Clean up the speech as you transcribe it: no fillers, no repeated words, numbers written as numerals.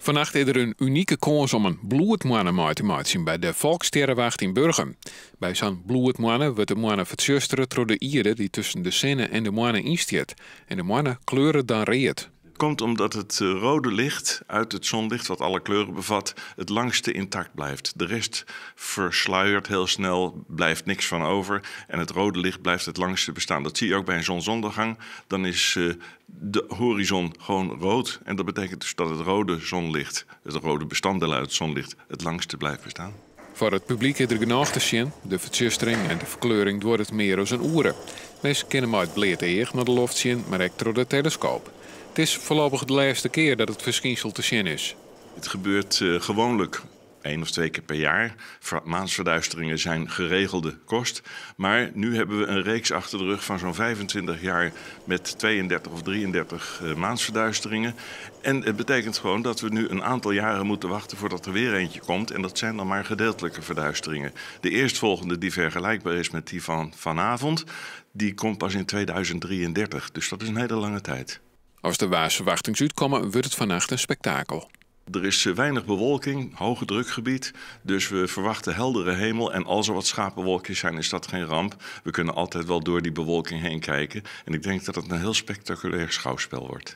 Vannacht is er een unieke kans om een bloedmoanne te maken bij de Volkssterrenwacht in Burgum. Bij zo'n bloedmoanne wordt de moanne verzusteren door de ieren die tussen de zinnen en de moanne instiet. En de moanne kleuren dan reet. Komt omdat het rode licht uit het zonlicht, wat alle kleuren bevat, het langste intact blijft. De rest versluiert heel snel, blijft niks van over. En het rode licht blijft het langste bestaan. Dat zie je ook bij een zonsondergang. Dan is de horizon gewoon rood. En dat betekent dus dat het rode zonlicht, het rode bestanddeel uit het zonlicht, het langste blijft bestaan. Voor het publiek is er genoeg te zien. De verzustering en de verkleuring door het meer als een oeren. Mensen kunnen maar het bleed eeg naar de lucht zien, maar ook door de telescoop. Het is voorlopig de laatste keer dat het verschijnsel te zien is. Het gebeurt gewoonlijk 1 of 2 keer per jaar. Maansverduisteringen zijn geregelde kost. Maar nu hebben we een reeks achter de rug van zo'n 25 jaar met 32 of 33 maansverduisteringen. En het betekent gewoon dat we nu een aantal jaren moeten wachten voordat er weer eentje komt. En dat zijn dan maar gedeeltelijke verduisteringen. De eerstvolgende die vergelijkbaar is met die van vanavond, die komt pas in 2033. Dus dat is een hele lange tijd. Als de waarsverwachtings uitkomen, wordt het vannacht een spektakel. Er is weinig bewolking, hoge drukgebied, dus we verwachten heldere hemel. En als er wat schapenwolkjes zijn, is dat geen ramp. We kunnen altijd wel door die bewolking heen kijken. En ik denk dat het een heel spectaculair schouwspel wordt.